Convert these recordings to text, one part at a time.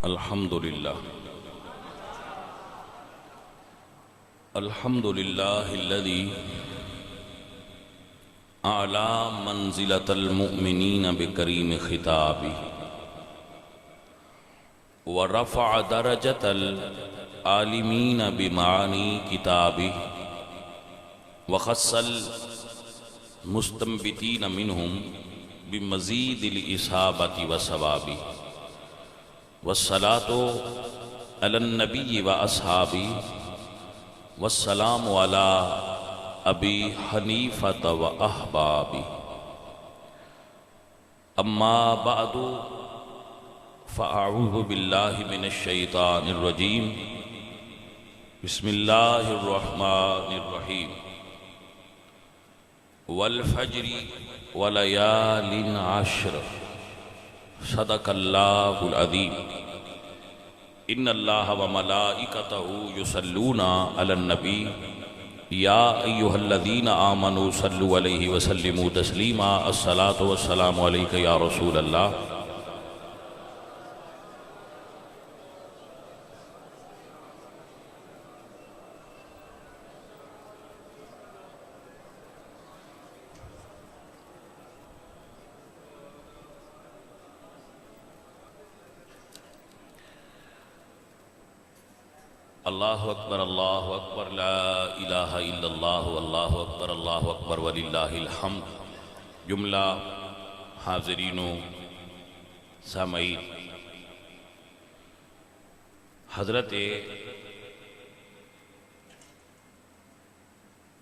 الحمد لله الذي أعلى منزلة المؤمنين بكريم خطابه ورفع درجة العالمين بمعاني كتابه وخص المستنبتين منهم بمزيد الإصابة وثوابه والصلاة على النبي وأصحابه والسلام على أبي حنيفة وأحبابه أما بعد فأعوذ بالله من الشيطان الرجيم بسم الله الرحمن الرحيم والفجر وليال عشر صدق اللہ العظیم ان اللہ وملائکتہ یصلون علی النبی یا ایہا الذین آمنوا صلوا علیہ وسلموا تسلیما الصلاة والسلام علیک یا رسول اللہ اللہ اکبر لا الہ الا اللہ اللہ اکبر وللہ الحمد جملہ حاضرین و سامعین، حضرت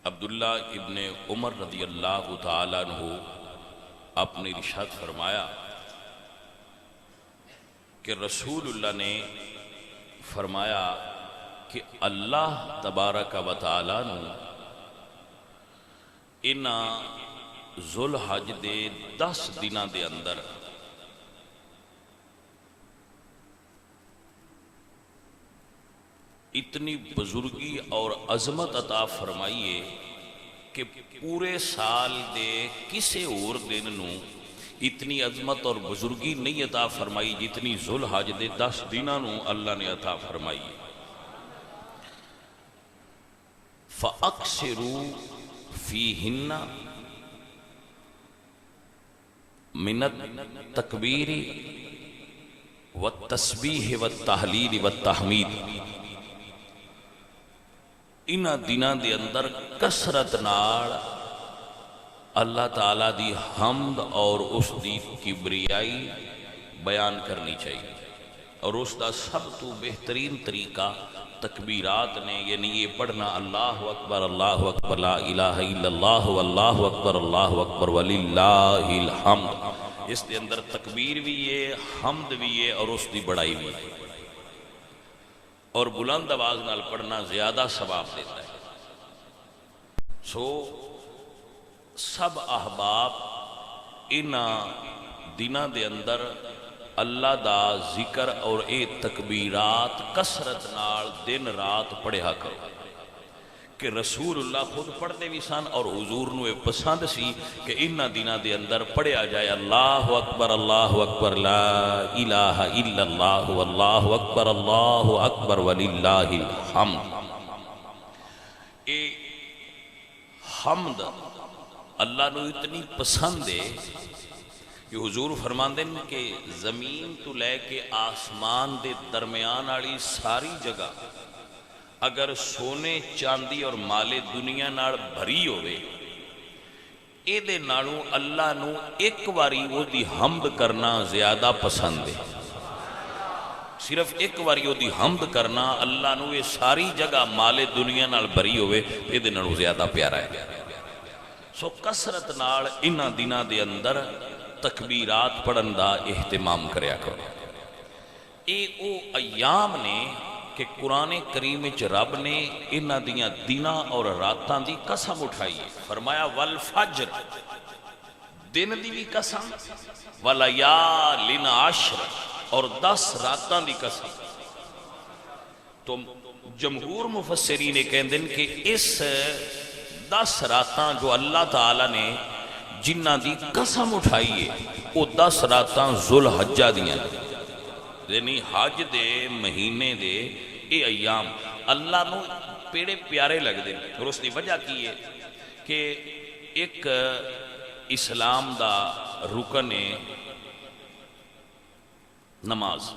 عبداللہ ابن عمر رضی اللہ تعالیٰ عنہ آپ نے ارشاد فرمایا کہ رسول اللہ نے فرمایا کہ اللہ تبارک و تعالیٰ نے انہا ذوالحج دے 10 دنہ دے اندر اتنی بزرگی اور عظمت عطا فرمائیے کہ پورے سال دے کسے اور دن نو اتنی عظمت اور بزرگی نہیں عطا فرمائی جتنی ذوالحج دے 10 دنہ نو اللہ نے عطا فرمائی۔ فَأَقْسِرُوا فِيهِنَّ مِنَ التَّكْبِيرِ وَالتَّسْبِيحِ وَالتَّحْلِيلِ وَالتَّحْمِيدِ انہاں دناں دے اندر کثرت نال اللہ تعالیٰ دی حمد اور اس دی کبریائی بیان کرنی چاہیے، اور اس دا سب تو بہترین طریقہ تکبیرات نے، یعنی یہ پڑھنا اللہ اکبر لا الہ الا اللہ اکبر وللہ الحمد، اس دے اندر تکبیر بھی ہے، حمد بھی ہے اور اس دی بڑائی بھی ہے، اور بلند آواز نال پڑھنا زیادہ ثواب دیتا ہے۔ سو سب احباب انہاں دنہ دے اندر اللہ دا ذکر اور اے تکبیرات کثرت نال دن رات پڑھیا کرو، کہ رسول اللہ خود پڑھتے بھی سن اور حضور نو پسند سی کہ انہاں دنہ دے اندر پڑھیا جائے اللہ اکبر لا الہ الا اللہ اکبر وللہ الحمد۔ اے حمد اللہ نو اتنی پسند ہے کہ حضور فرماندے ہیں کہ زمین تو لے کے آسمان دے درمیان والی ساری جگہ اگر سونے چاندی اور مالے دنیا نال بھری ہوئے، اے دے نالوں اللہ نو ایک واری وہ دی حمد کرنا زیادہ پسند ہے، صرف ایک واری وہ دی حمد کرنا اللہ نو یہ ساری جگہ مالے دنیا نال بھری ہوئے، اے دے نالوں زیادہ پیارا ہے۔ سو کثرت نال انہاں دنہ دے اندر تکبیرات پڑھن دا اہتمام کریا کرو۔ اے او ایام نے کہ قرآن کریم وچ رب نے انہاں دیاں دنہ اور راتاں دی قسم اٹھائی ہے، فرمایا والفجر، دن دی بھی قسم، ولیال عشر، اور 10 راتاں دی قسم۔ تو جمہور مفسرین کہندے ہیں کہ اس 10 راتاں جو اللہ تعالیٰ نے جنہ دی قسم اٹھائی ہے وہ 10 راتاں ذوالحجہ دیاں، یعنی حج دے مہینے دے اے ایام اللہ نو پیڑے پیارے لگتے ہیں. اور اس کی وجہ کی ہے کہ ایک اسلام دا رکن ہے نماز،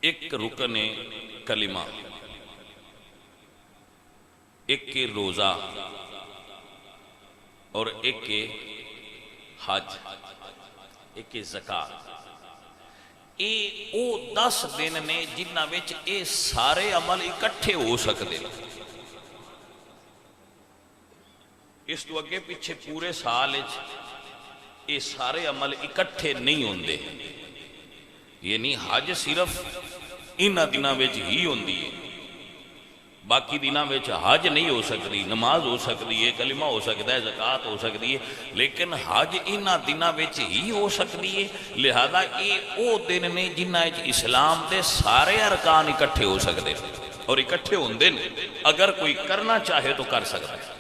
ایک رکن ہے کلمہ، ایک کے روزہ اور ایک کے حج، ایک کے زکات. اے او 10 دن نے جنہ وچ اے سارے عمل اکٹھے ہو سکتے ہیں. اس تو اگے پیچھے پورے سال یہ سارے عمل اکٹھے نہیں ہوندے. یعنی حج صرف انہاں دنوں وچ ہی ہوندی ہے، باقی دنوں وچ حج نہیں ہو سکتی. نماز ہو سکتی ہے، کلمہ ہو سکتا ہے، زکات ہو سکتی ہے، لیکن حج انہاں دنوں وچ ہی ہو سکتی ہے. لہذا یہ او دن نے جنہ وچ اسلام دے سارے ارکان اکٹھے ہو سکتے اور اکٹھے ہوندے نے. اگر کوئی کرنا چاہے تو کر سکتا ہے.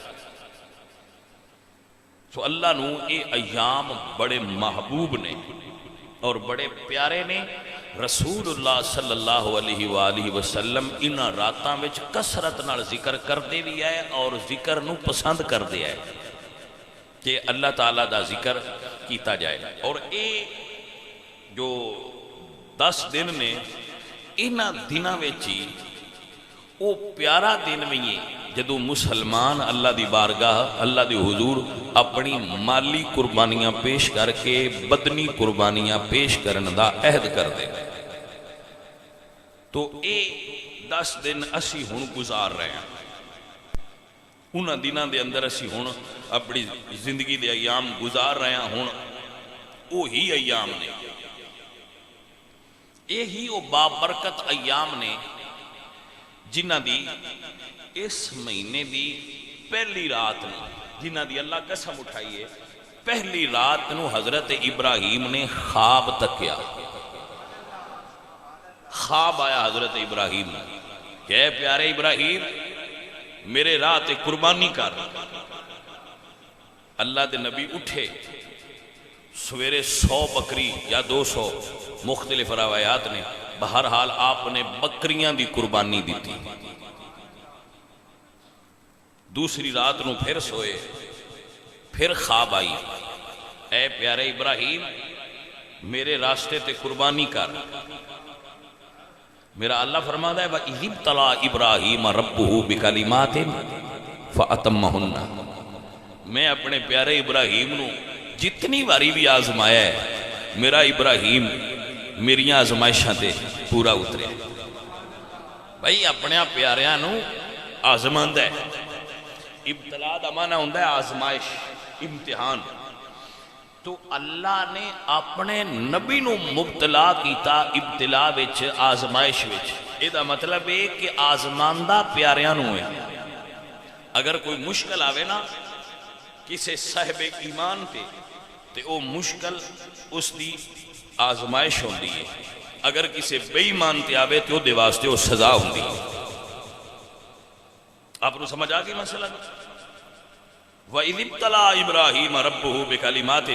تو اللہ نو اے ایام بڑے محبوب نے اور بڑے پیارے نے. رسول اللہ صلی اللہ علیہ وآلہ وسلم انہاں راتاں وچ کثرت نال ذکر کردے بھی آئے اور ذکر نو پسند کردے آئے کہ اللہ تعالیٰ دا ذکر کیتا جائے. اور اے جو 10 دن نے انہاں دنوں وچ ہی او پیارا دن بھی ہے جدو مسلمان اللہ دی بارگاہ اللہ دی حضور اپنی مالی قربانیاں پیش کر کے بدنی قربانیاں پیش کرن دا عہد کر دے. تو اے 10 دن اسی ہن گزار رہے ہیں. انہاں دنوں دے اندر اسی ہن اپنی زندگی دے ایام گزار رہے ہیں. ہن وہی ایام نے، یہی وہ بابرکت ایام نے جنہ دی اس مہینے دی پہلی رات نو، جنہ دی اللہ قسم اٹھائی ہے، پہلی رات نو حضرت ابراہیم نے خواب تکیا. خواب آیا حضرت ابراہیم نے کہ اے پیارے ابراہیم میرے رات قربانی کر. اللہ دے نبی اٹھے، سویرے 100 بکری یا 200 مختلف روایات نے، بہرحال آپ نے بکریاں دی قربانی دی تھی. دوسری رات نو پھر سوئے، پھر خواب آئی، اے پیارے ابراہیم میرے راستے تے قربانی کر. میرا اللہ فرماتا ہے وَإِذِ ابْتَلَىٰ إِبْرَاهِيمَ رَبُّهُ بِكَلِمَاتٍ فَأَتَمَّهُنَّ. میں اپنے پیارے ابراہیم نو جتنی باری بھی آزمایا ہے، میرا ابراہیم میری آزمائشاں تے پورا اترے. بھائی اپنے پیاریاں نو آزماند ہے. ابتلا دا معنی ہوندہ ہے آزمائش، امتحان. تو اللہ نے اپنے نبی نو مبتلا کیتا ابتلا وچ، آزمائش وچ. یہ دا مطلب ہے کہ آزماندہ پیاریاں نو ہے. اگر کوئی مشکل آوے نا کسے صاحب ایمان پہ تے او مشکل اس دی آزمائش ہوندی ہے. اگر کسے بے ایمان تے آوے تے او دے واسطے او سزا ہوندی ہے. آپ نے سمجھ آگئی مسئلہ؟ وَإِذِ ابْتَلَىٰ إِبْرَاهِيمَ رَبُّهُ بِكَلِمَاتٍ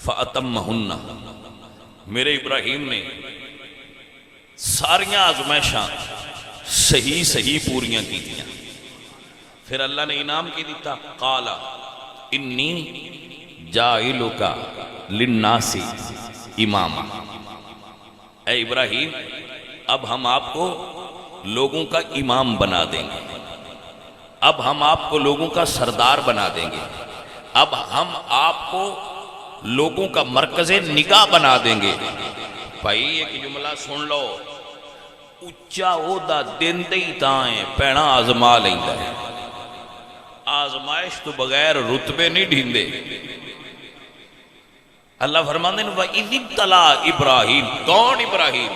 فَأَتَمَّهُنَّ. میرے ابراہیم نے ساریاں آزمائشاں صحیح صحیح پوریاں کی دیا. پھر اللہ نے انعام کی دیتا، قَالَ إِنِّي جَاعِلُكَ لِلنَّاسِ إِمَامًا. اے ابراہیم اب ہم آپ کو لوگوں کا امام بنا دیں گے، اب ہم آپ کو لوگوں کا سردار بنا دیں گے، اب ہم آپ کو لوگوں کا مرکز نگاہ بنا دیں گے. بھائی ایک جملہ سن لو، اچھا عہدہ دن دے ہی تائیں پینا آزما لیندا ہے. آزمائش تو بغیر رتبے نہیں ڈھیندے. اللہ فرماندے ہیں وَإِذِ ابْتَلَىٰ إِبْرَاهِيمَ. کون ابراہیم؟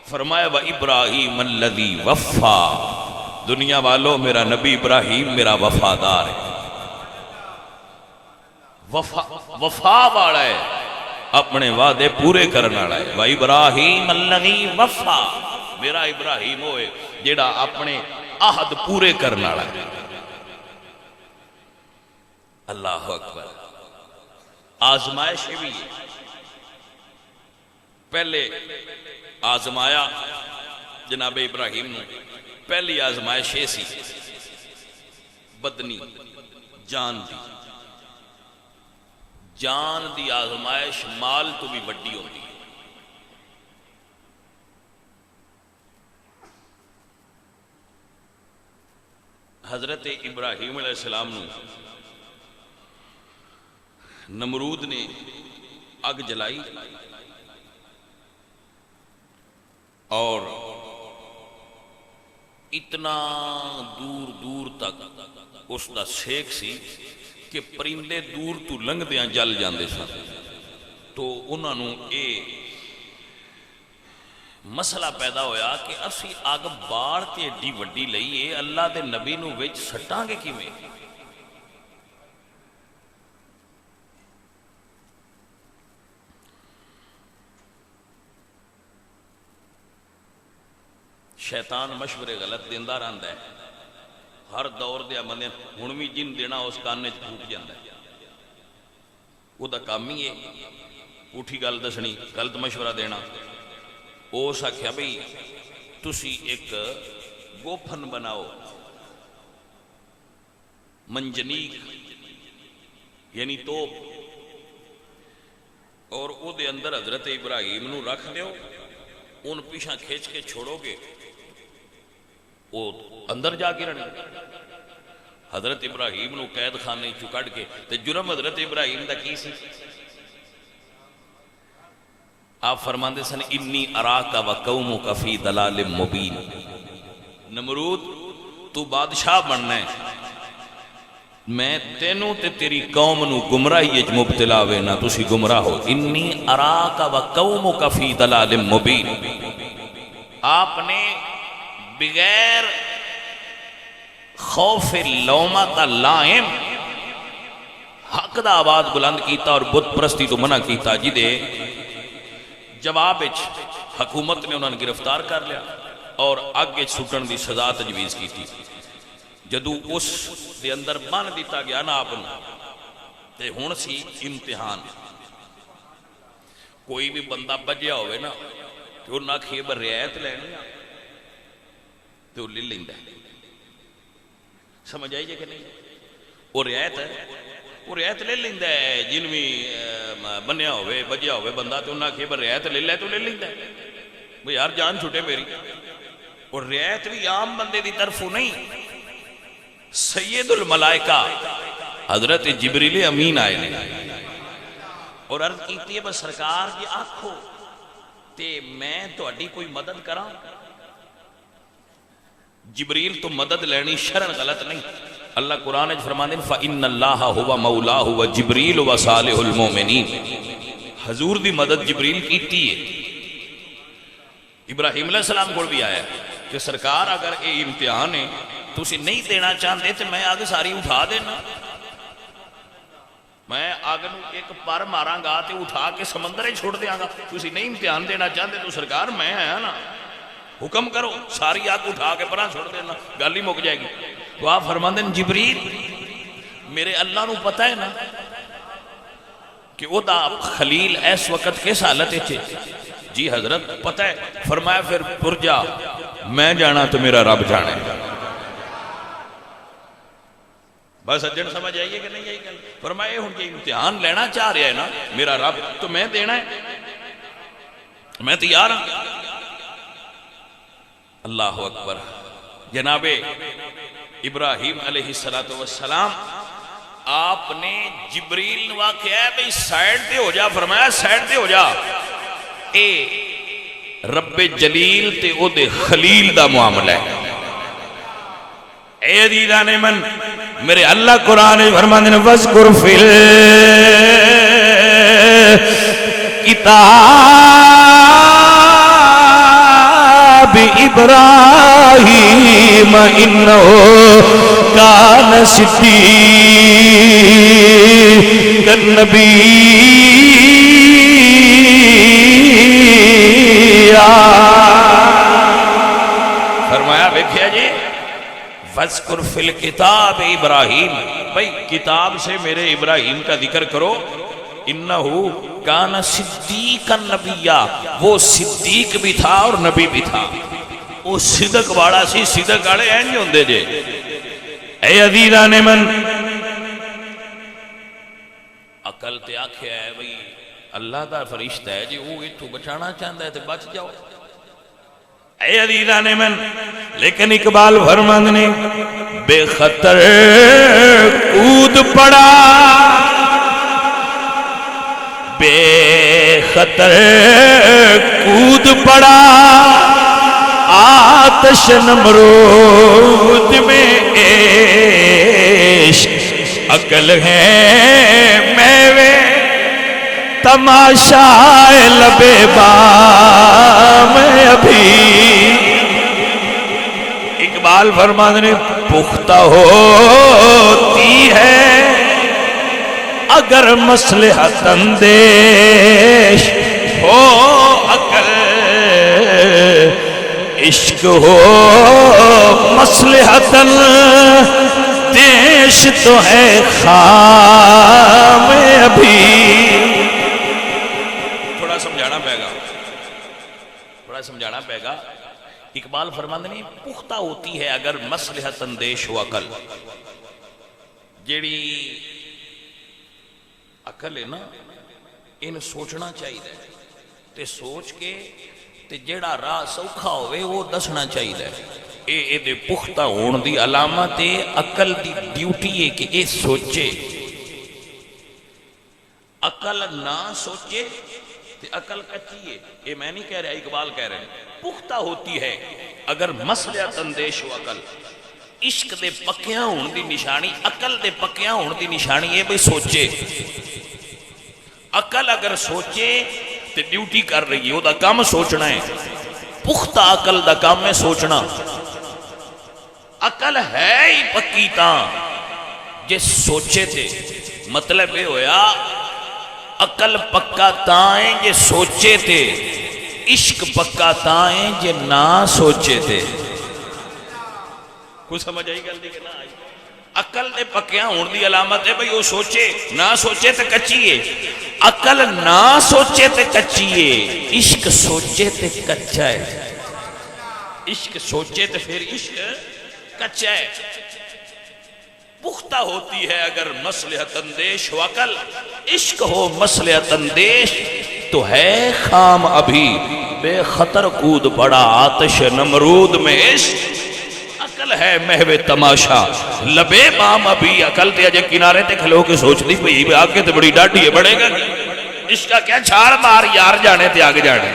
فرمایا وَإِبْرَاهِيمَ الَّذِي وَفَّىٰ. دنیا والوں میرا نبی ابراہیم میرا وفادار ہے، وفا والا ہے، اپنے وعدے پورے کرنے والا ہے. وَإِبْرَاهِيمَ الَّذِي وَفَّىٰ. میرا ابراہیم ہوئے جیڑا اپنے عہد پورے کرنے والا ہے. اللہ اکبر. آزمائش بھی ہے. پہلے آزمایا جناب ابراہیم نے، پہلی آزمائش یہ سی بدنی جان دی، جان دی آزمائش مال تو بھی وڈی ہوتی ہے۔ حضرت ابراہیم علیہ السلام نے نمرود نے اگ جلائی اور اتنا دور دور تک اس دا سیک سی کہ پرندے دور تو لنگدیاں جل جاندے سن۔ تو انہوں نے یہ مسئلہ پیدا ہویا کہ اسی اگ باڑ کے ایڈی وڈی لئیے اللہ دے نبی نو وچ سٹاں گے کیویں؟ شیطان مشورے غلط دیندہ رہندا ہے، ہر دور دیا بندے ہن بھی جن دینا اس کانے چ پھوٹ جاندا ہے، وہ دا کام ہی ہے پوٹھی گل دسنی، غلط مشورہ دینا۔ اس آخیا بھئی تسی ایک گوپھن بناؤ، منجنیق یعنی توپ، اور او دے اندر حضرت ابراہیم نو رکھ دیو، ان پیچھا کھینچ کے چھوڑو گے وہ اندر جا کے رہنے۔ حضرت ابراہیم نو قید خانے چو کڈ کے تے جرم حضرت ابراہیم دا کی سی؟ آپ فرماندے سن انی اراکا و قومک فی ضلال مبین، نمرود تو بادشاہ بننا ہے، میں تینوں تے تیری قوم نو گمراہی اچ مبتلا وینا، تسی گمراہ ہو۔ انی اراکا و قومک فی ضلال مبین، آپ نے بغیر خوف لومہ لائم حق دا آواز بلند کیتا اور بت پرستی تو منع کیتا، جی دے جواب حکومت نے انہوں نے گرفتار کر لیا اور آگے سٹن دی سزا تجویز کی تھی۔ جدو اس دے اندر بن دیتا گیا نا آپ نے، تے ہون سی امتحان۔ کوئی بھی بندہ بجیا ہوئے نا کہ وہ نہ کھیب رعایت لینی تو وہ لے لیندہ ہے، سمجھ آئیے کہ نہیں؟ وہ رعایت ہے، وہ رعایت لے لیندہ ہے، جن بھی بنیا ہوئے بجیا ہوئے بندہ تو انہاں کھیب رعایت لے لے تو لے لیندہ ہے، وہ یار جان چھوٹے میری۔ اور رعایت بھی عام بندے دی طرفوں نہیں، سید الملائکہ حضرت جبریل امین آئے نے اور عرض کیتی ہے بس سرکار جی آکھو تے میں تو اڈی کوئی مدد کراں۔ جبریل تو مدد لینی شرن غلط نہیں، اللہ قرآن فرمانے فَإِنَّ اللَّهَ هُوَ مَوْلَاهُ وَجِبْرِيلُ وَصَالِحُ الْمُؤْمِنِينَ، حضور دی مدد جبریل کیتی ہے۔ ابراہیم علیہ السلام کو بھی آیا کہ سرکار اگر یہ امتحان ہے تو اسے نہیں دینا چاہتے تو میں آگے ساری اٹھا دینا، میں آگے ایک پر ماراں گا تے اٹھا کے سمندر ہی چھوڑ دیاں گا، تو اسے نہیں امتحان دینا چاہتے تو سرکار میں آیا نا، حکم کرو ساری آگ اٹھا کے پران چھوڑ دینا، گالی مک جائے گی۔ تو آپ فرماندے ہیں جبریل میرے اللہ نو پتہ ہے نا کہ وہ دا خلیل ایس وقت کس حالت ہے؟ جی حضرت پتہ ہے۔ فرمایا پھر پرجا میں جانا تو میرا رب جانے۔ بس سجن سمجھ آئیے کہ نہیں آئی گل؟ فرمایا ہن کہ امتحان لینا چاہ رہا ہے نا میرا رب تو میں دینا ہے، میں تیار ہوں۔ اللہ اکبر۔ جناب ابراہیم علیہ السلام آپ نے جبریل نے واقعہ ہے بھئی سائیڈ تے ہو جا، فرمایا سائیڈ تے ہو جا، اے رب جلیل تے او دے خلیل دا معاملہ ہے۔ اے عزیزان من میرے اللہ قرآن فرماندے نے وَذْكُرْ فِي ابراہیم انہو کان صدیقا نبیّا۔ فرمایا دیکھیا جی وَذْكُرْ فِي الْكِتَابِ ابراہیم، بھئی کتاب سے میرے ابراہیم کا ذکر کرو، انہو کان صدیقا نبیہ، وہ صدیق بھی تھا اور نبی بھی تھا، وہ صدق والا سی، صدق والے اینج ہوندے جے۔ اے عزیزان من، عقل تے آکھیا ہے بھئی اللہ دا فرشتہ ہے جی، وہ اتھو بچانا چاہتا ہے تے بچ جاؤ۔ اے عزیزان من، لیکن اقبال فرماند نے بے خطر کود پڑا، بے خطر کود پڑا، آتش نمرود میں عشق، عقل ہے میوے تماشا لبے بام ابھی۔ اقبال فرماتے ہیں پختہ ہوتی ہے اگر مصلحت اندیش ہو عقل، عشق ہو مصلحت اندیش تو ہے خام ابھی۔ تھوڑا سمجھانا پائے گا۔ اقبال فرماتے ہیں پختہ ہوتی ہے اگر مصلحت اندیش ہو عقل، جیڑی عقل ہے نا ان سوچنا چاہیے تے سوچ کے تے جیڑا راہ سوکھا ہوئے وہ دسنا چاہیے۔ اے دے پختہ ہون دی علامت ہے، عقل دی ڈیوٹی ہے کہ اے سوچے۔ عقل نہ سوچے تے عقل کچی ہے، یہ میں نہیں کہہ رہا، اقبال کہہ رہے ہیں پختہ ہوتی ہے اگر مصلحت اندیش ہو عقل۔ عشق دے پکیاں ہون دی نشانی، عقل دے پکیاں ہون دی نشانی ہے بھئی سوچے۔ عقل اگر سوچے تے ڈیوٹی کر رہی ہے، وہ دا کام سوچنا ہے۔ پختہ عقل دا کام ہے سوچنا۔ عقل ہے ہی پکی تاں جے سوچے تھے، مطلب یہ ہویا عقل پکا تاں ہے جے سوچے تھے، عشق پکا تاں ہے جے نہ سوچے تھے۔ کوئی سمجھ آئی گل دی کہ نہ آئی؟ عقل دے پکیاں ہون دی علامت ہے بھئی وہ سوچے، نہ سوچے تے کچی ہے۔ عقل نہ سوچے تے کچی ہے، عشق سوچے تے کچا ہے۔ عشق سوچے تے پھر عشق کچا ہے۔ پختہ ہوتی ہے اگر مصلحت اندیش ہو عقل، عشق ہو مصلحت اندیش تو ہے خام ابھی، بے خطر کود پڑا آتش نمرود میں عشق، عقل ہے محو تماشا لبے بام ابھی۔ عقل تے اجے کنارے تے کھلو کے سوچ دی پئی آگے تے بڑی ڈاڈی ہے، بڑھے گا عشق کا کیا چھاڑ مار یار جانے تے آگے جانے،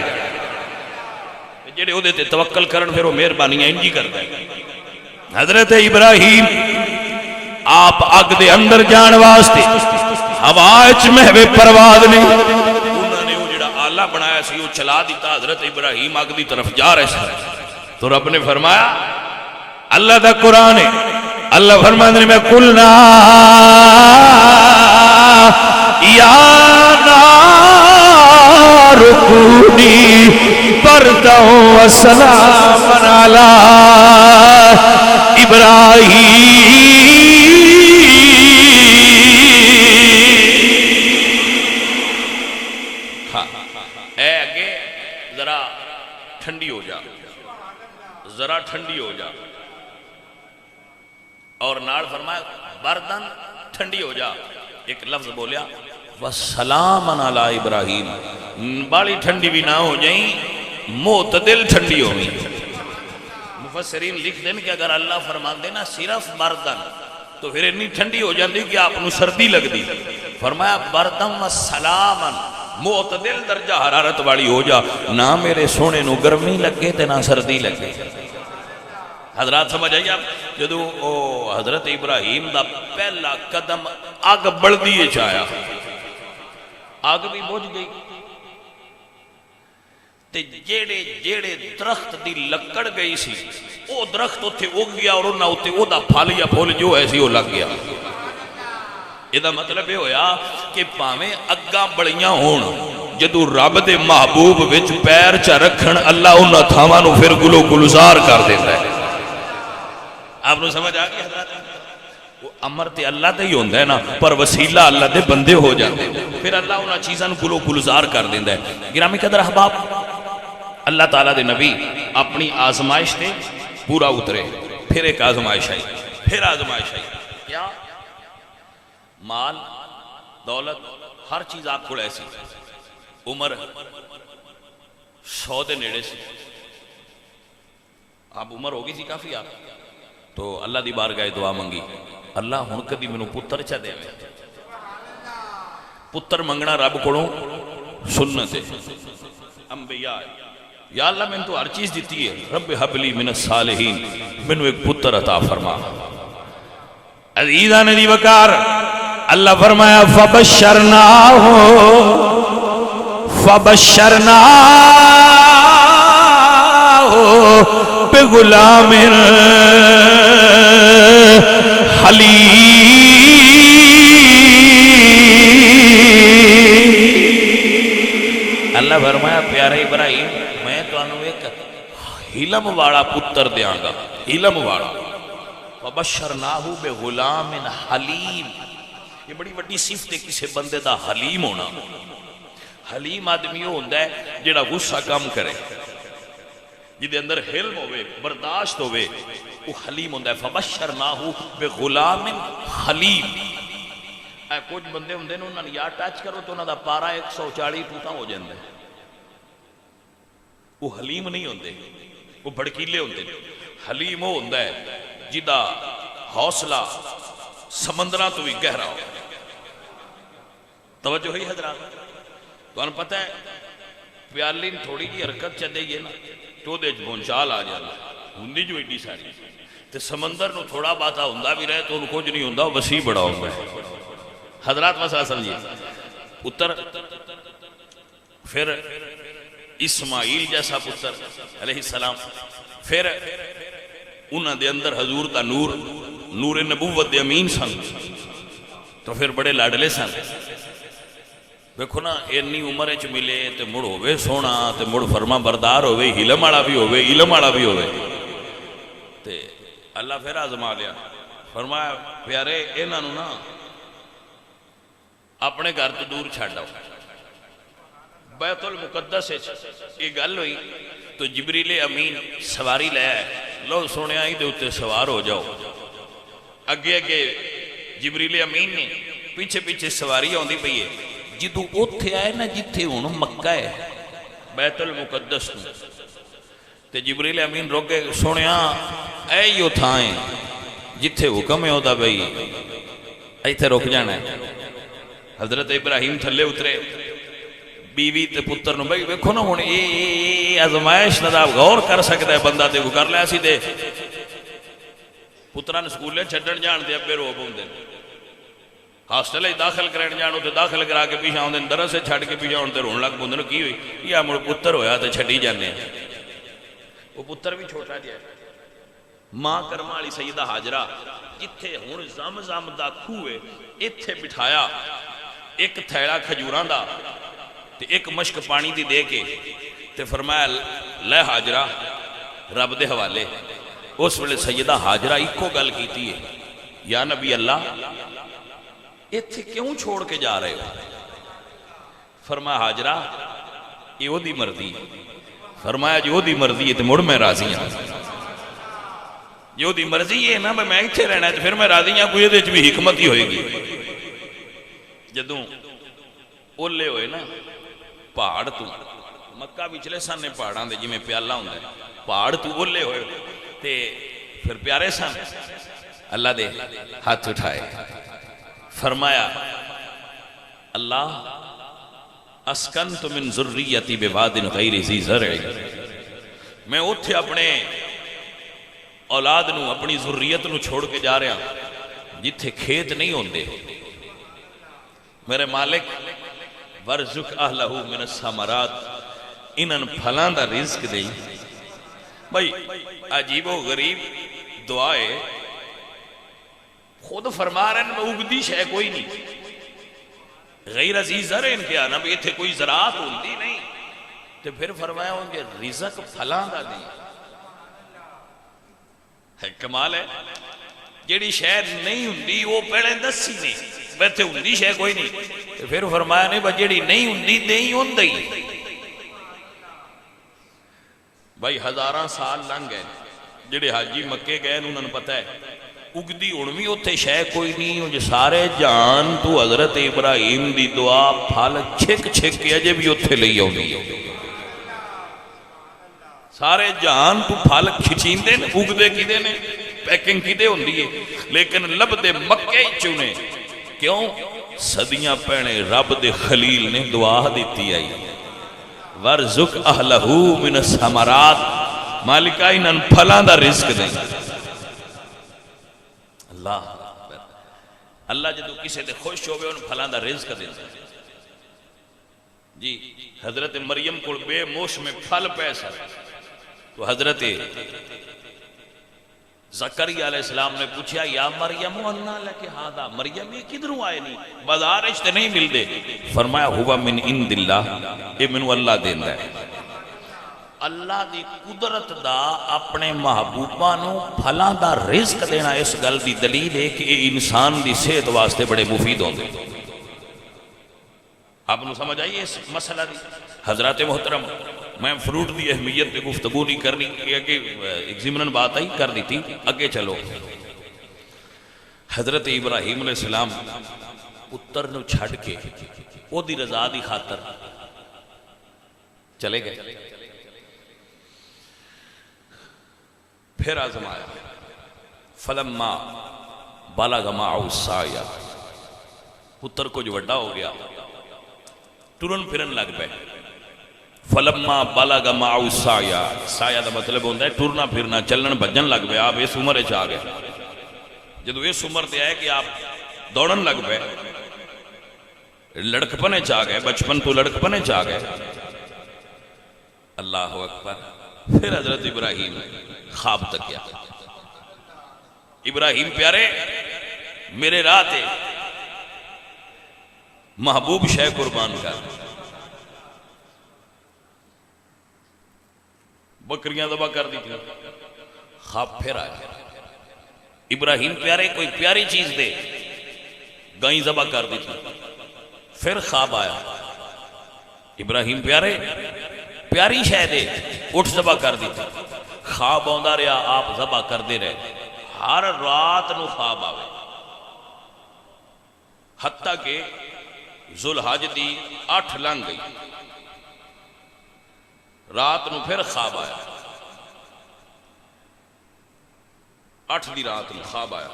جڑے اودے تے توکل کرن پھر وہ مہربانیاں انجی کردا ہے۔ حضرت ابراہیم آپ اگ دے اندر جان واسطے ہوا وچ محو پرواز نہیں، انہوں نے وہ جڑا آلہ بنایا سی وہ چلا دیتا، حضرت ابراہیم اگ دی طرف جا رہے سن تو رب نے فرمایا، اللہ دا قرآن ہے، اللہ فرماتے ہیں میں قلنا یا نار کونی بردا و سلاما علی ابراہیم۔ اے اگے ذرا ٹھنڈی ہو جا، ذرا ٹھنڈی ہو جا، اور نال فرمایا بردن ٹھنڈی ہو جا، ایک لفظ بولیا وَسَلَامًا عَلَىٰ ابراہیم، بالی ٹھنڈی بھی نہ ہو جائیں، معتدل ٹھنڈی ہوگی۔ مفسرین لکھ دیں کہ اگر اللہ فرما دینا صرف بردن تو پھر اتنی ٹھنڈی ہو جاتی کہ آپ کو سردی لگ دی، فرمایا بردن وَسَلَامًا، معتدل درجہ حرارت والی ہو جا، نہ میرے سونے نو گرمی لگے تے نہ سردی لگے۔ حضرات سمجھ آئی آپ، جدو حضرت ابراہیم دا پہلا قدم آگ بڑھ دیئے چاہیا، آگ بھی بوجھ گئی، تے جیڑے جیڑے درخت دی لکڑ گئی سی او درخت اتے اگ گیا اور انہاں اتے او دا پھل یا پھول جو ہے سی وہ لگ گیا۔ یہ مطلب یہ ہویا کہ پاویں اگاں بڑیاں ہون، جدو رب دے محبوب وچ پیر چا رکھن اللہ انہاں تھاواں نو پھر گلو گلزار کر دیتا ہے۔ آپ نے سمجھ آگئی حضرات؟ وہ امر تے اللہ تے ہی ہوندا ہے نا، پر وسیلہ اللہ دے بندے ہو جاتے ہیں، پھر اللہ انہاں چیزاں نوں گلو گلزار کر دیندا ہے۔ گرامی قدر احباب، اللہ تعالیٰ دے نبی اپنی آزمائش تے پورا اترے، پھر ایک آزمائش آئی، پھر آزمائش آئی، کیا؟ مال دولت ہر چیز آپ کو ایسی، عمر 100 دے نیڑے سی، آپ عمر ہوگی سی کافی آپ، تو اللہ دی بارگاہ دعا منگی، اللہ ہن کدی مینوں پتر چا دے، پتر منگنا رب کولوں سنت ہے، انبیاء، یا اللہ میں نے تو ہر چیز دیتی ہے، رب حب لی من الصالحین، مینوں ایک پتر عطا فرما۔ عزیزان دی وقار، اللہ فرمایا فبشرناہ بغلام حلیم۔ اللہ فرمایا پیارے ابراہیم میں تو انہوں ایک علم والا پتر دیاں گا، علم والا۔ وبشرناہ بغلام حلیم، یہ بڑی بڑی صفت ہے کسی بندے دا حلیم ہونا۔ حلیم آدمی ہوندا ہے جڑا غصہ کم کرے، جدے اندر حلم ہوئے، برداشت ہوئے، وہ حلیم ہوندا ہے۔ فبشرناہ بغلام حلیم۔ اے کچھ بندے ہوندے نے انہاں یا ٹچ کرو تو انہاں دا پارا 140 ٹوٹا ہو جاندا ہے، وہ حلیم نہیں ہوندے، وہ بھڑکیلے ہوندے۔ حلیم وہ ہوندا ہے جدا حوصلہ سمندراں تو بھی گہرا ہو۔ توجہ ہوئی حضرات؟ تو انہوں پتہ ہے پیالی تھوڑی جی حرکت چلے گی نا تو دے بونچال آ جانا، ہوندی جو ایڈی ساری، تے سمندر نو تھوڑا باتا ہوندہ بھی رہے تو ان کچھ نہیں ہوندہ، وسیع بڑا ہوندہ ہے۔ حضرات مسئلہ سمجھئے، پتر پھر اسماعیل جیسا پتر علیہ السلام، پھر انہاں دے اندر حضور دا نور، نور نبوت دے امین سن، تو پھر بڑے لاڈلے سن۔ دیکھو نا اینی عمر اچ ملے تے مڑ ہوئے سونا تے مڑ فرما بردار ہوئے، علم والا بھی ہوئے، علم والا بھی ہوئے، تے اللہ پھر آزما لیا، فرمایا پیارے انہاں نوں نا اپنے گھر تو دور چھڈ آؤ۔ بیت المقدس یہ گل ہوئی تو جبریل امین سواری لے آئے، لو سنیا ہی دے اتے سوار ہو جاؤ۔ اگے اگے جبریل امین نے، پیچھے پیچھے سواری ہوندی پئی ہے، جدو اوتھے آئے نا جتھے ہن مکہ ہے بیت المقدس نو، تے جبریل امین رک گئے، سنیا اے یو تھائیں جتھے حکم ہے ہوتا بھئی ایتھے رک جانا ہے۔ حضرت ابراہیم تھلے اترے، بیوی تے پتر نو، بھئی ویکھو نا ہن اے آزمائش نہ غور کر سکتا ہے بندہ، تے کو کر لیا سی دے پتران سکولے چھڈن جان دے ابے رو پوندے، ہاسٹل داخل کرن جانو تے داخل کرا کے پیچھے آؤندے، درس سے چھڈ کے پیچھے آؤندے رون لگ پوندے، کی ہوئی یا مڑ پتر ہویا تے چھڈی جانے ہیں۔ وہ پتر بھی چھوٹا جائے، ماں کرما والی سیدہ حاجرہ جتھے ہن زمزم دا کھوہ ہے ایتھے بٹھایا، ایک تھیڑا کھجوراں دا تے ایک مشک پانی دی دے کے تے فرمایا لے حاجرہ رب دے حوالے۔ اس ویلے سیدہ حاجرہ ایکو گل کیتی ہے، یا نبی اللہ ایتھے کیوں چھوڑ کے جا رہے ہو؟ فرمایا حاجرہ یہ وہ دی مرضی ہے۔ فرمایا جو دی مرضی ہے تو مڑ میں راضی ہوں، جو دی مرضی ہے نا میں ایتھے رہنا ہے تو پھر میں راضی ہوں، کوئی یہ بھی حکمت ہی ہوئے گی۔ جدوں اولے ہوئے نا پہاڑ تو، مکہ بچلے سن پہاڑاں دے جی میں پیالہ ہوں، پہاڑ تو اولے ہوئے تے پھر پیارے سن، اللہ دے ہاتھ اٹھائے، فرمایا اللہ اسکنت من ذریتی بواد غیر ذی زرع، میں اتھے اپنے اولاد نو اپنی ذریت نو چھوڑ کے جا رہا جتھے کھیت نہیں ہوندے، میرے مالک ورزق اہلہ من الثمرات، انہاں پھلان دا رزق دیں۔ بھائی عجیب و غریب دعائے، خود فرما رہے ہیں میں اگدیش ہے کوئی نہیں، غیر عزیز زر ان کے آنا بھی تھے کوئی زراعت ہوتی نہیں، تو پھر فرمایا ہوں گے رزق پھلان دا نہیں ہے، کمال ہے۔ جیڑی شے نہیں ہوندی وہ پہلے دسی نے ویسے ہوندی شے کوئی نہیں تے پھر فرمایا نہیں بس جیڑی نہیں ہوندی نہیں ہوندی بھائی ہزاراں سال لنگ گئے جڑے حاجی مکے گئے انہوں نے پتہ ہے اگدی اڑوی اتنے شے کوئی نہیں جو سارے جان تو حضرت ابراہیم دی دعا پھل چھک چھک کے اجے بھی اتنے لئی آؤندی سارے جان تو پھل کھچیندے نے اگدے کیدے نے پیکنگ کیدے ہوندی ہے لیکن لبدے مکے چونے کیوں صدیاں پہنے رب دے خلیل نے دعا دیتی آئی ورزق اہلہو من الثمرات مالکہ انہاں پھلاں دا رزق دیں اللہ جدو کسی دے خوش ہوئے ان پھلاں دا رزق دیں جی حضرت مریم کو بے موسم پھل پیسا تو حضرت زکریا علیہ السلام نے پوچھا یا مریم اللہ لکے ہادا مریم یہ کدھروں آئے نہیں بازار اچھتے نہیں مل دے فرمایا ہوا من عند اللہ اے منو اللہ دین ہے اللہ دی قدرت دا اپنے محبوبانوں پھلاں دا رزق دینا اس گل دی دلیل ہے کہ انسان دی صحت واسطے بڑے مفید ہوں گے آپ نے سمجھ آئیے اس مسئلہ دی حضرات محترم میں فروٹ دی اہمیت پہ گفتگو نہیں کرنی کہ ایک ضمناً بات آئی کر دی تھی اگے چلو حضرت ابراہیم علیہ السلام پتر نو چھڑ کے او دی رضا دی خاطر چلے گئے پھر آزمایا فلما بالغ معه السعی پتر کو جو وڈا ہو گیا ٹرن پھرن لگ پے فلما بالغ معه السعی سایہ دا مطلب ہوتا ہے ٹرنا پھرنا چلن بھجن لگ پے آپ اس عمر چ آ گئے جدو اس عمر تے آئے کہ آپ دوڑن لگ پے لڑکپنے چ آ گئے بچپن تو لڑکپنے چ آ گئے اللہ اکبر پھر حضرت ابراہیم خواب تک گیا ابراہیم پیارے میرے راہ تے محبوب شے قربان کر بکریاں ذبح کر دی تھی خواب پھر آیا ابراہیم پیارے کوئی پیاری چیز دے گائیں ذبح کر دی تھی پھر خواب آیا ابراہیم پیارے پیاری شے دے اٹھ ذبح کر دی تھی خواب آندا رہا آپ ذبح کر دے رہے ہر رات نو خواب آوے حتیٰ کہ ذوالحج دی 8 لنگ گئی رات نو پھر خواب آیا 8 دی رات نو خواب آیا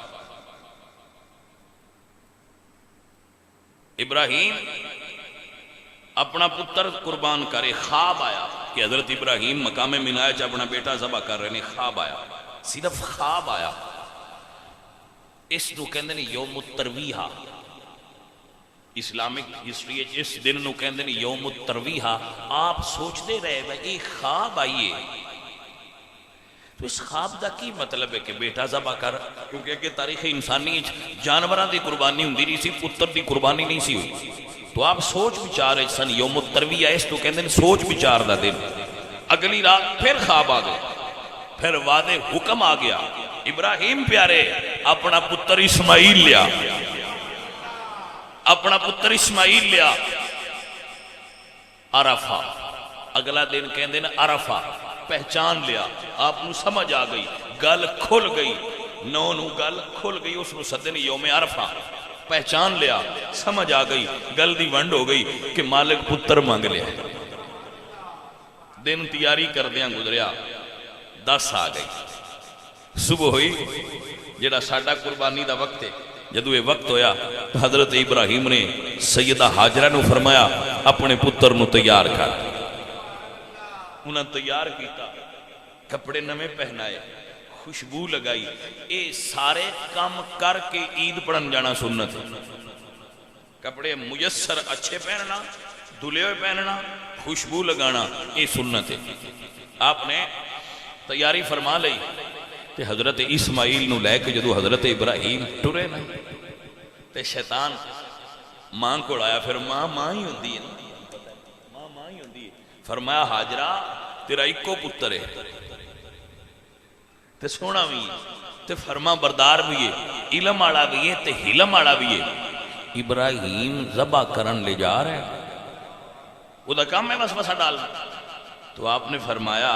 ابراہیم اپنا پتر قربان کرے خواب آیا کہ حضرت ابراہیم مقام منایا چا اپنا بیٹا ذبح کر رہے ہیں خواب آیا صرف خواب آیا اس نو کہندے نے یوم الترویہ اسلامک ہسٹری اس دن نو کہندے نے یوم الترویہ آپ سوچتے رہے بھائی خواب آئیے تو اس خواب دا کی مطلب ہے کہ بیٹا ذبح کر کیونکہ کہ تاریخ انسانی جانوراں دی قربانی ہوندی نہیں سی پتر دی قربانی نہیں سی ہوئی تو آپ سوچ بچار سن یوم الترویہ اس تو کہندے ہیں سوچ بچار دا دن اگلی رات پھر خواب آ گئے پھر وعدے حکم آ گیا ابراہیم پیارے اپنا پتر اسماعیل لیا اپنا پتر اسماعیل لیا عرفہ اگلا دن کہندے ہیں عرفہ پہچان لیا آپ نو سمجھ آ گئی گل کھل گئی نو گل کھل گئی اس نو سدن یوم عرفہ پہچان لیا سمجھ آ گئی گل دی ونڈ ہو گئی کہ مالک پتر مانگ لیا دن تیاری کر دیاں گزریا 10 آ گئی صبح ہوئی جڑا ساڈا قربانی دا وقت ہے جدو یہ وقت ہویا تو حضرت ابراہیم نے سیدہ حاجرہ نو فرمایا اپنے پتر نو تیار کر انہاں تیار کیتا کپڑے نمے پہنائے خوشبو لگائی اے سارے کام کر کے عید پڑھن جانا سنت ہے کپڑے میسر اچھے پہننا دھلے ہوئے پہننا خوشبو لگانا یہ سنت ہے آپ نے تیاری فرما لئی تے حضرت اسماعیل نو لے کے جدو حضرت ابراہیم ٹرے نا تے شیطان ماں کو آیا پھر ماں ہی ہوندی ہے ماں ہی ہوندی ہے فرمایا حاجرہ تیرا ایکو پتر ہے تے سونا بھی تے فرما بردار بھی ہے، علم والا بھی ہے تے حلم والا بھی ہے۔ ابراہیم ذبح کرن لے جا رہے ہیں، وہ دا کام ہے بس وسا ڈالنا۔ تو آپ نے فرمایا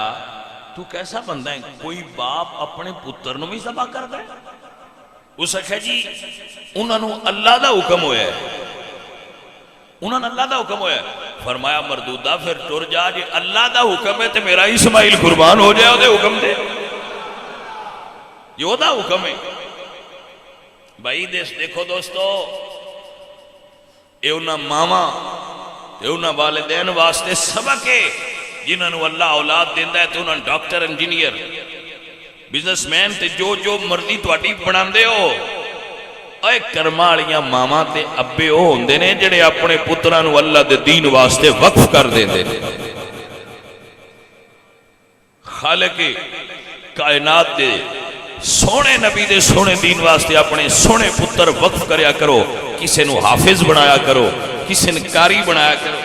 تو کیسا بندہ ہے، کوئی باپ اپنے پتر نو بھی ذبح کر دے؟ اس آخیا جی انہوں نے اللہ دا حکم ہویا ہے، انہوں نے اللہ دا حکم ہویا ہے۔ فرمایا مردودہ پھر ٹر جا، جی اللہ دا حکم ہے تے میرا اسماعیل قربان ہو جائے دے حکم دے، جو دا حکم ہے۔ بھائی دیکھو دوستو، اے انہاں ماما تے انہاں والدین واسطے سبق ہے، جنہوں نے اللہ اولاد دیندہ ہے تو انہوں نے ڈاکٹر، انجینئر، بزنس مین تے جو مرضی تواڈی بنا دے ہو۔ اے کرمالیاں ماما تے ابے او ہوندے نے جڑے اپنے پتراں نو اللہ دے دین واسطے وقف کر دیندے نے۔ خالق کائنات دے سونے نبی دے سونے دین واسطے اپنے سونے پتر وقف کریا کرو، کسے نو حافظ بنایا کرو، کسے نے کاری بنایا کرو۔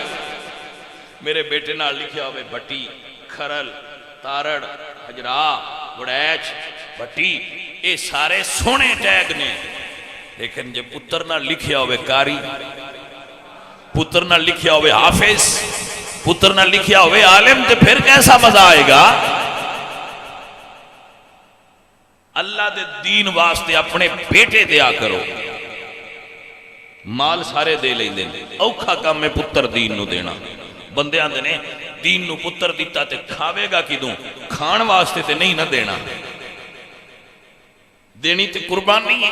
میرے بیٹے نال لکھیا ہوئے بھٹی، کھرل، تارڑ، حجرا، گڑیچ، بھٹی، اے سارے سونے ٹیگ نے، لیکن جب پتر نہ لکھیا ہوئے کاری، پتر نہ لکھیا ہوئے حافظ، پتر نہ لکھیا ہوئے عالم، تو پھر کیسا مزہ آئے گا؟ اللہ دے دین واسطے اپنے بیٹے دیا کرو، مال سارے دے لیں دیں، اوکھا کام میں پتر دین نو دینا۔ بندے آندے نے دین نو پتر دیتا تے کھاوے گا کی دوں، کھان واسطے تے نہیں نہ دینا، دینی تے قربانی ہے۔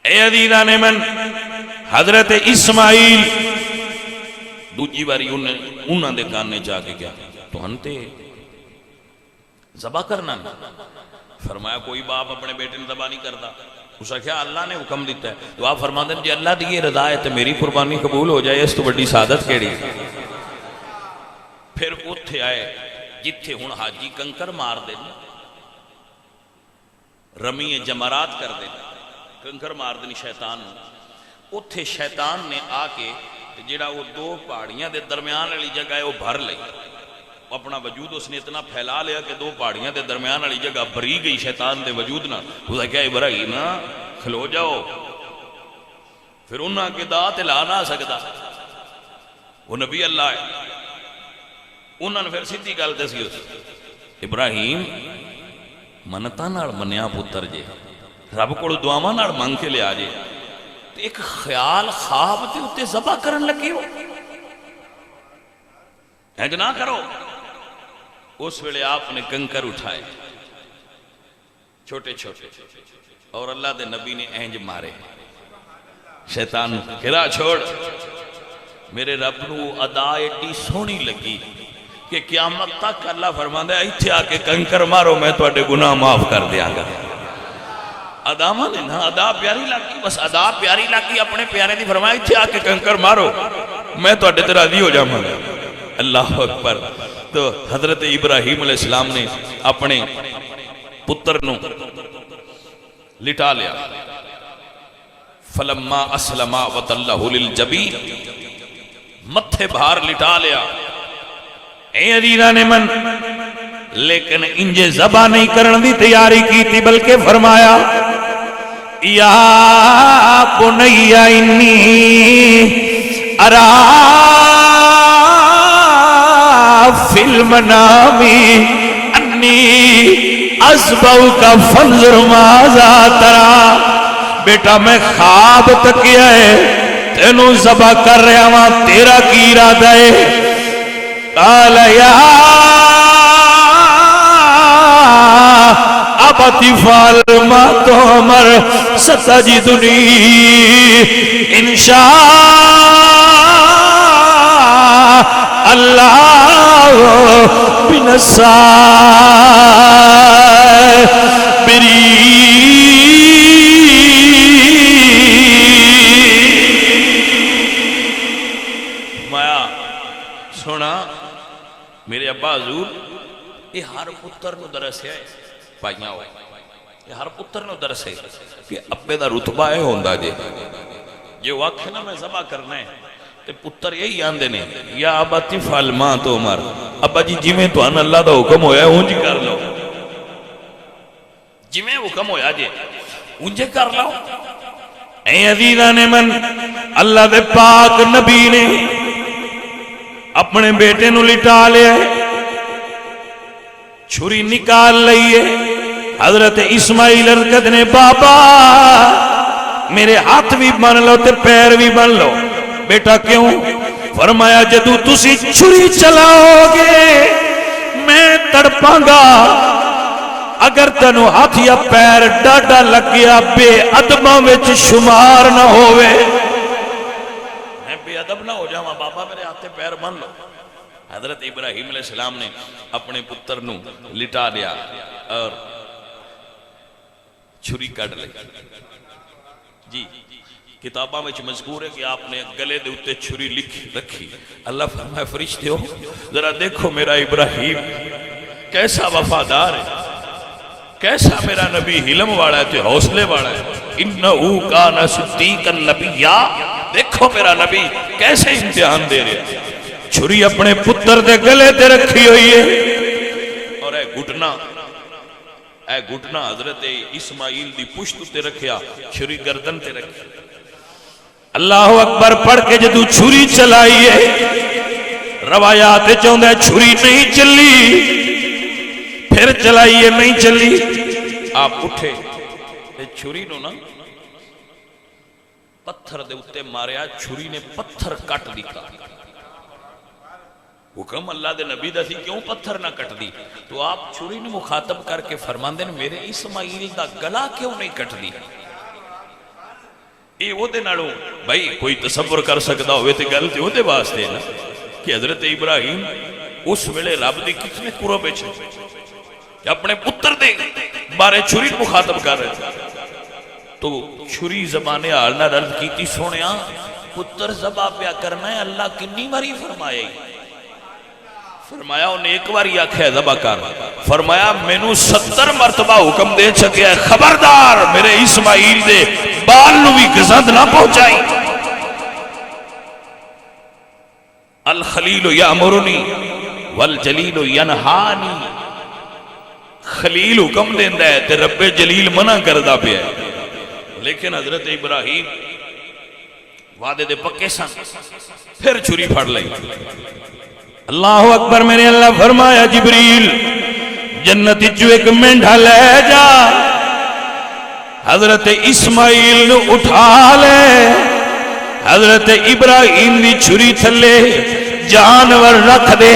اے عزیزان من، حضرت اسماعیل دوجی باری انہاں دے کاننے جا کے گیا تو ہنتے ذبح کرنا نہیں۔ فرمایا کوئی باپ اپنے بیٹے نے ذبح نہیں کرتا۔ اس نے کہا اللہ نے حکم دیتا ہے، تو آپ فرماتے ہیں جی اللہ دی یہ رضا ہے تو میری قربانی قبول ہو جائے، اس تو بڑی سعادت کیڑی۔ پھر اتھے آئے جتھے ہن حاجی کنکر مار دے، رمی جمرات کر دے، کنکر مار دینی شیطان نے۔ اتھے شیطان نے آ کے جڑا وہ دو پہاڑیاں دے درمیان والی جگہ ہے وہ بھر لئی، اپنا وجود اس نے اتنا پھیلا لیا کہ دو پہاڑیاں دے درمیان والی جگہ بھری گئی شیطان دے وجود نہ۔ اس نے کہا ابراہیم کھلو جاؤ، پھر انہاں کے دات لا نہ سکتا، وہ نبی اللہ ہے۔ انہاں نے پھر سیدھی گل دسی اس ابراہیم منتاں نال منیا پتر جے، رب کو دعاواں نال منگ کے لیا جے، ایک خیال خواب تے اتے ذبح کرن لگے ہو، اینج نہ کرو۔ اس ویلے آپ نے کنکر اٹھائے چھوٹے چھوٹے، اور اللہ دے نبی نے اینج مارے، شیطان گرا چھوڑ۔ میرے رب نو ادا ایڈی سونی لگی کہ قیامت تک اللہ فرماندا ہے ایتھے آ کے کنکر مارو میں تواڈے گناہ معاف کر دیا گا۔ ادا مانے نا، ادا پیاری لگی، بس ادا پیاری لگی، اپنے پیارے دی فرمایا ایتھے آ کے کنکر مارو میں تواڈے تے راضی ہو جاواں گا۔ اللہ اکبر۔ تو حضرت ابراہیم علیہ السلام نے اپنے پتر نو لٹا لیا، فلما اسلما وتلہ للجبین، متھے بھار لٹا لیا۔ اے عزیزان من، لیکن انجے ذبح نہیں کرن دی تیاری کی تھی، بلکہ فرمایا یا بنی انی ارا فی المنام انی اذبحک فانظر ماذا تری۔ بیٹا میں خواب تکیا ہے تینوں ذبح کر رہا ہاں، تیرا کی ارادہ ہے؟ قال یا ابت افعل ما تؤمر ستجدنی انشاء اللہ من الصابرین۔ مایا سونا میرے ابا حضور، یہ ہر پتر نو درس ہے پائیاں ہوئے، یہ ہر پتر نو درس ہے کہ ابے دا رتبہ ہے ہوندہ جے، یہ واقع نا میں ذبح کرنا ہے تے پتر یہی آندے نے یا ابا تفعل ما تؤمر، ابا جی جی میں تو ان اللہ دا حکم ہویا ہے ہوں جی کر لو۔ جویں حکم ہویا جے انجے کر لو۔ اے عزیزان من، اللہ دے پاک نبی نے اپنے بیٹے نو لٹا لیا ہے، چھری نکال لئیے۔ حضرت اسماعیل ارکد نے بابا میرے ہاتھ بھی بن لو تے پیر بھی بن لو۔ بیٹا کیوں؟ فرمایا جدو تسی چھری چلاؤ گے میں تڑپاں گا، اگر تنو ہاتھ یا پیر ڈاڈا لگ گیا بے ادباں وچ شمار نہ ہوئے۔ میں بے ادب نہ ہو جاواں بابا میرے ہاتھ پیر بن لو۔ حضرت ابراہیم علیہ السلام نے اپنے پتر نو لٹا دیا اور چھری کٹ لی۔ جی کتاباں میں مذکور ہے کہ آپ نے گلے دے اتے چھری لکھ رکھی۔ اللہ فرمائے فرشتے ہو ذرا دیکھو میرا ابراہیم کیسا وفادار ہے، کیسا میرا نبی حلم والا ہے، حوصلے والا ہے۔ انہو کان صدیقا نبیا، دیکھو میرا نبی کیسے امتحان دے رہے ہیں۔ چھری اپنے پتر دے گلے تے رکھی ہوئی ہے، اور اے گھٹنا حضرت اسماعیل دی پشت تے رکھیا، چھری گردن تے رکھی۔ اللہ اکبر پڑھ کے جدو چھری چلائیے، روایات چاہتا ہے چھری نہیں چلی، پھر چلائیے نہیں چلی۔ آپ اٹھے چھری نو نا پتھر دے اتے ماریا، چھری نے پتھر کٹ دیتا۔ حکم اللہ دے نبی دا سی کیوں پتھر نہ کٹ دی؟ تو آپ چھری نے مخاطب کر کے فرماندے میرے اسماعیل دا گلا کیوں نہیں کٹ دی؟ اے وہ دے نالوں بھائی کوئی تصور کر سکتا ہوئے تے گل تے وہ دے واسطے نا کہ حضرت ابراہیم اس ویلے رب دی کتنے قرب وچ اپنے پتر دے بارے چھری مخاطب کر رہے تھے۔ تو چھری زبان حال نہ رد کیتی سونیا پتر ذبح پیا کرنا ہے، اللہ کنی باری فرمایا ہی؟ فرمایا انہیں ایک بار ہی آکھیا ذبح کر، فرمایا مینوں 70 مرتبہ حکم دے چکے ہے خبردار میرے اسماعیل دے بال نو بھی گزند نہ پہنچائی۔ الخلیل یامرنی والجلیل ینہانی، خلیل حکم دیندہ ہے تے رب جلیل منع کردہ پہ ہے، لیکن حضرت ابراہیم وعدے دے پکے سن، پھر چھری پھڑ لئی۔ اللہ اکبر، میں نے اللہ فرمایا جبریل جنتی جو ایک مینڈھا لے جا، حضرت اسماعیل نو اٹھا لے، حضرت ابراہیم دی چھری تھلے جانور رکھ دے،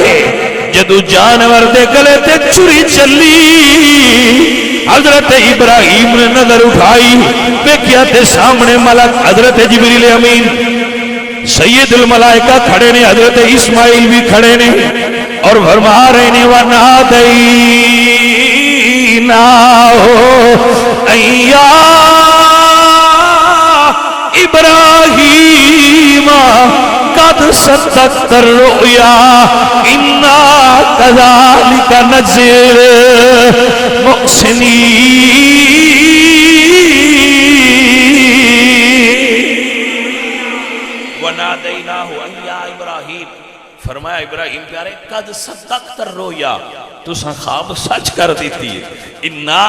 جدو جانور دے گلے تے چھری چلی، حضرت ابراہیم نے نظر اٹھائی دیکھیا تے سامنے ملک حضرت جبریل امین سید الملائکہ کھڑے نے، حضرت اسماعیل بھی کھڑے نے اور فرما رہے نے وَنَادَيْنَاهُ اَيَّا إِبْرَاهِيمَ قَدْ صَدَّقْتَ الرُّؤْيَا إِنَّا كَذَلِكَ نَجْزِي الْمُحْسِنِينَ۔ فرمایا ابراہیم پیارے قد صدقت الرؤیا، تو سا خواب سچ کر دیتی ہے، انا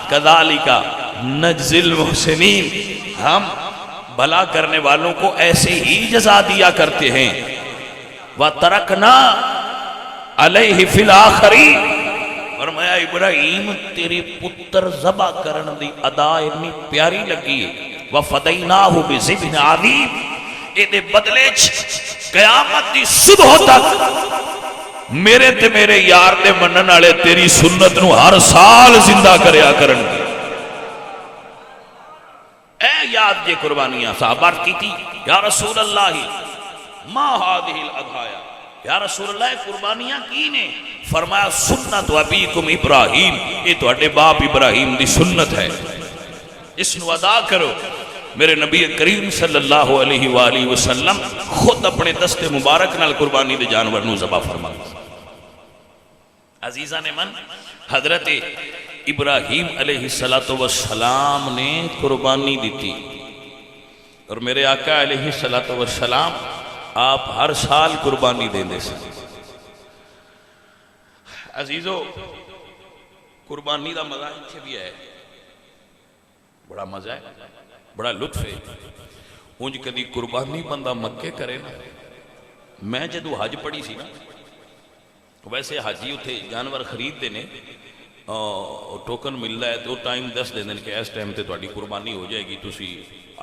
کذالک نجزی المحسنین، ہم بھلا کرنے والوں کو ایسے ہی جزا دیا کرتے ہیں۔ وَتَرَكْنَا عَلَيْهِ فِي الْآخَرِينَ، فرمایا ابراہیم تیری پتر ذبح کرن دی ادا اتنی پیاری لگی ہے۔ وَفَدَيْنَاهُ بِذِبْحٍ عَظِيمٍ، اے دے بدلے قیامت دی صبح تک میرے تے میرے یار دے منن والے تیری سنت نو ہر سال زندہ کریا کرن گے۔ اے یاد یہ قربانیاں صحابہ کی تھی، یا رسول اللہ ما هذه الاضحایا، یا رسول اللہ قربانیاں کی نے؟ فرمایا سنت ابیکم ابراہیم، یہ تو اٹھے باپ ابراہیم دی سنت ہے، اس نو ادا کرو۔ میرے نبی کریم صلی اللہ علیہ وآلہ وسلم خود اپنے دست مبارک نال قربانی دے جانور نو ذبح فرما۔ عزیزان من، حضرت ابراہیم علیہ السلام نے قربانی دیتی، اور میرے آقا علیہ السلام آپ ہر سال قربانی دیں دے سے۔ عزیزو قربانی دا مزہ اچھے بھی ہے، بڑا مزہ ہے، بڑا لطف ہے۔ انج کدی قربانی بندہ مکے کرے نا، میں جدو حج پڑھی سی نا، ویسے حاجی اتنے جانور خریدتے ہیں، ٹوکن ملتا ہے تو ٹائم دس دیں کہ اس ٹائم تے تہاڈی قربانی ہو جائے گی، تسی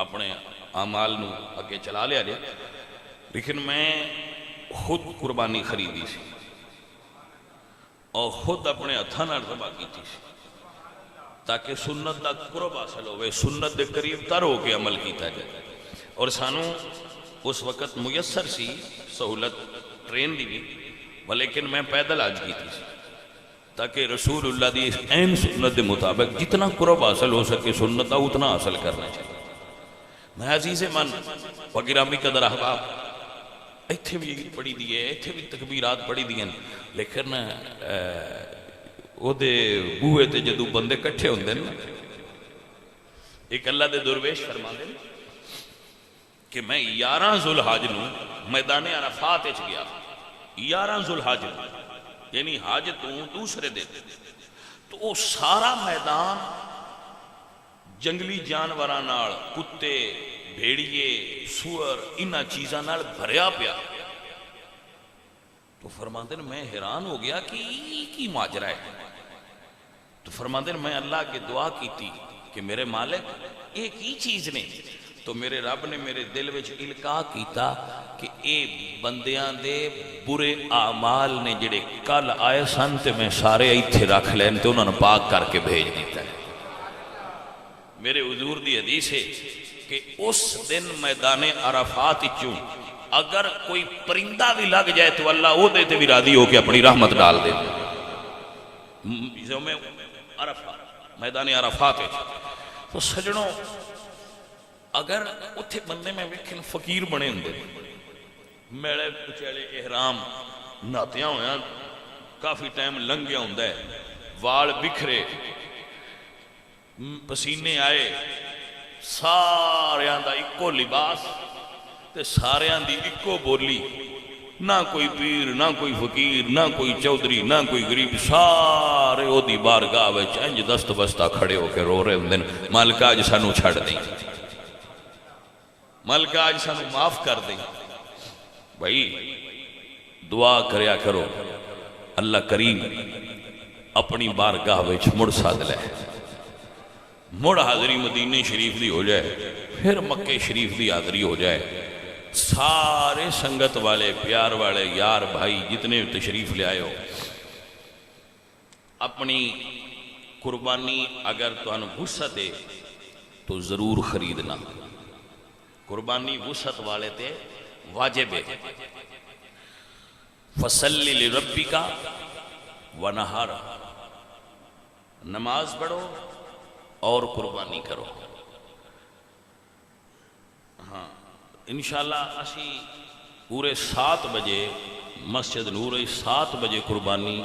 اپنے اعمال نو اگے چلا لیا جائے۔ لیکن میں خود قربانی خریدی سی اور خود اپنے ہاتھاں نال ذبح کیتی سی تاکہ سنت دا قرب حاصل ہوئے، سنت دے قریب تر ہو کے عمل کیتا جائے۔ اور سانو اس وقت میسر سی سہولت ٹرین دی بھی، لیکن میں پیدل حج کیتی سی تاکہ رسول اللہ دی این سنت دے مطابق جتنا قرب حاصل ہو سکے سنت دا اتنا حاصل کرنا چاہیے۔ میں عزیز من و گرامی قدر احباب، ایتھے بھی پڑھی دی ہے، ایتھے بھی تکبیرات پڑھی دی ہیں، لیکن او دے بوئے تے جدو بندے کٹھے ہوندے نا، ایک اللہ دے درویش فرما دے کہ میں 11 ذوالحج نو میدان عرفات وچ گیا، 11 ذوالحج یعنی حج تو دوسرے دن، تو وہ سارا میدان جنگلی جانوراں نال، کتے، بھیڑیے، سور، انہاں چیزاں نال بھریا پیا۔ تو فرماندے نے میں حیران ہو گیا کہ کی ماجرا ہے۔ تو فرماندے نے میں اللہ کے دعا کیتی کہ میرے مالک ایک ہی چیز نے، تو میرے رب نے میرے دل وچ القاء کیتا کہ اے بندیاں دے برے اعمال نے جڑے کل آئے سن تے میں سارے ایتھے رکھ لین تے انہوں نے پاک کر کے بھیج دیتا ہے۔ میرے حضور دی حدیث ہے کہ اس دن میدان عرفات چوں اگر کوئی پرندہ بھی لگ جائے تو اللہ وہ دیتے بھی راضی ہو کے اپنی رحمت ڈال دے۔ یوم عرفات، میدان عرفات ہے۔ تو سجنوں اگر اتھے بندے میں ویکھن فقیر بنے ہوندے، میڑے کچیلے احرام ناتیاں ہویا، کافی ٹائم لنگیا ہوندا ہے، وال بکھرے، پسینے آئے، ساریاں دا اکو لباس تے ساریاں دی اکو بولی، نہ کوئی پیر، نہ کوئی فقیر، نہ کوئی چودھری، نہ کوئی غریب، سارے او دی بارگاہ وچ انج دست بستہ کھڑے ہو کے رو رہے ہوندے، مالک اج سانو چھڑ دیں، مالک آج سانو معاف کر دیں۔ بھائی دعا کریا کرو اللہ کریم اپنی بارگاہ وچ مڑ ساد لے، مڑ حاضری مدینے شریف دی ہو جائے، پھر مکے شریف دی حاضری ہو جائے۔ سارے سنگت والے، پیار والے، یار بھائی جتنے تشریف لے آئے ہو، اپنی قربانی اگر تمہیں وسعت ہے تو ضرور خریدنا۔ قربانی وسعت والے تے واجب ہے۔ فصلی لربک ونحر، نماز پڑھو اور قربانی کرو۔ ہاں انشاءاللہ اسی پورے 7 بجے مسجد نور 7 بجے قربانی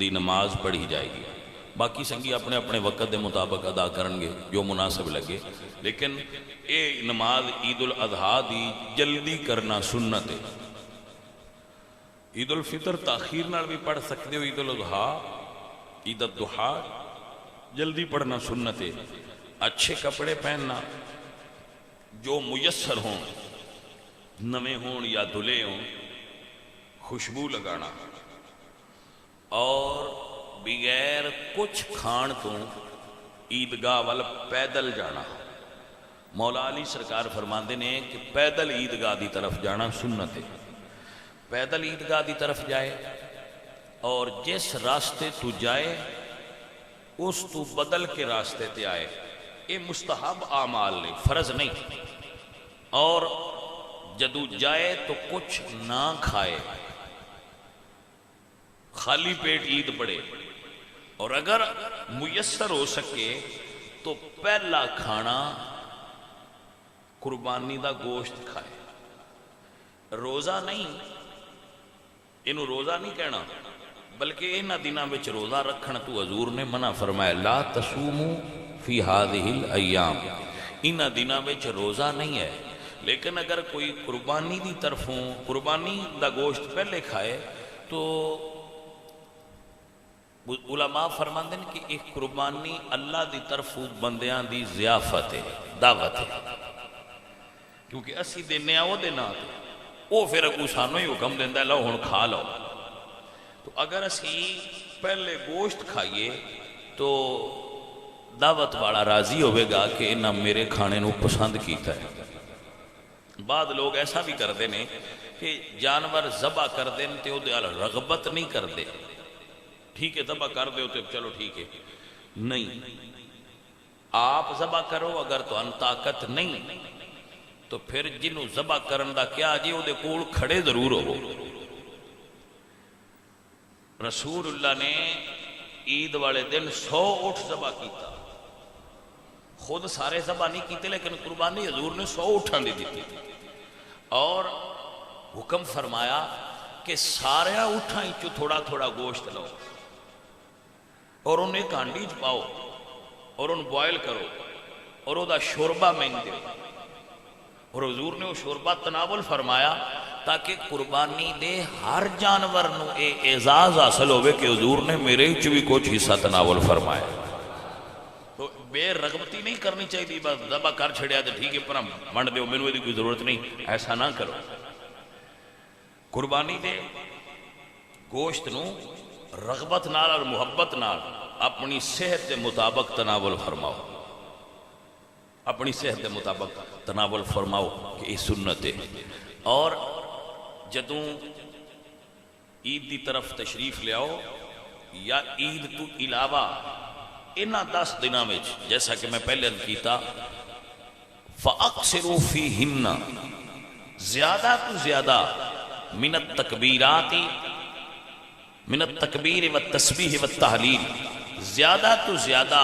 دی نماز پڑھی جائے گی۔ باقی سنگی اپنے اپنے وقت دے مطابق ادا کرنگے جو مناسب لگے، لیکن اے نماز عید الاضحیٰ دی جلدی کرنا سنت ہے۔ عید الفطر تاخیر نال بھی پڑھ سکتے ہو، عید الاضحیٰ، عید الضحیٰ جلدی پڑھنا سنت ہے۔ اچھے کپڑے پہننا جو میسر ہوں، نوے ہوں یا دھلے ہوں، خوشبو لگانا اور بغیر کچھ کھان تو عیدگاہ وال پیدل جانا۔ مولا علی سرکار فرماندے نے کہ پیدل عیدگاہ دی طرف جانا سنت ہے۔ پیدل عیدگاہ دی طرف جائے اور جس راستے تو جائے اس تو بدل کے راستے تے آئے، یہ مستحب اعمال نے، فرض نہیں۔ اور جدو جائے تو کچھ نہ کھائے، خالی پیٹ عید پڑے، اور اگر میسر ہو سکے تو پہلا کھانا قربانی دا گوشت کھائے۔ روزہ نہیں، انہوں روزہ نہیں کہنا، بلکہ انہاں دنوں وچ روزہ رکھن تو حضور نے منع فرمایا، لا تصوموا فی ہذہ الایام، انہاں دنوں وچ روزہ نہیں ہے۔ لیکن اگر کوئی قربانی دی طرفوں قربانی دا گوشت پہلے کھائے تو علماء فرماندے ہیں کہ ایک قربانی اللہ دی طرف بندیاں دی ضیافت ہے، دعوت ہے، کیونکہ اسی دینے وہ دینا وہ پھر اگو سانو ہی حکم دیندہ ہے لو ہن کھا لو. تو اگر اسی پہلے گوشت کھائیے تو دعوت والا راضی ہوئے گا کہ انہاں میرے کھانے نو پسند کیتا ہے. بعد لوگ ایسا بھی کر دینے کہ جانور ذبح کر دیں تے وہ رغبت نہیں کر دے، ٹھیک ہے ذبح کر دے تو چلو ٹھیک ہے، نہیں، آپ ذبح کرو اگر تو ان طاقت نہیں تو پھر جنہوں ذبح کرن دا کیا جی وہ دے کول کھڑے ضرور ہو. رسول اللہ نے عید والے دن 100 اٹھ ذبح کیتا، خود سارے ذبح نہیں کیتے لیکن قربانی حضور نے 100 اٹھاں دی دیتی اور حکم فرمایا کہ سارے اٹھاں چو تھوڑا تھوڑا گوشت لو اور انہیں کانڈی پاؤ اور ان بوائل کرو اور وہ دا شوربہ میں دے، اور حضور نے وہ شوربہ تناول فرمایا تاکہ قربانی دے ہر جانور نو اے اعزاز حاصل ہوئے کہ حضور نے میرے چوی کچھ حصہ تناول فرمایا. تو بے رغبتی نہیں کرنی چاہیے بس ذبح کر چھڑیا تو ٹھیک ہے پر منڈ دیو میں نے کوئی ضرورت نہیں، ایسا نہ کرو. قربانی دے گوشت نو رغبت نال اور محبت نال اپنی صحت دے مطابق تناول فرماؤ، اپنی صحت دے مطابق تناول فرماؤ کہ یہ سنت ہے. اور جدوں عید دی طرف تشریف لے آؤ یا عید تو علاوہ انہاں 10 دنوں میں جیسا کہ میں پہلے کیتا فَأَقْصِرُوا فِيهِنَّ زیادہ تو زیادہ من التکبیرات من التکبیر والتسبیح والتحلیل زیادہ تو زیادہ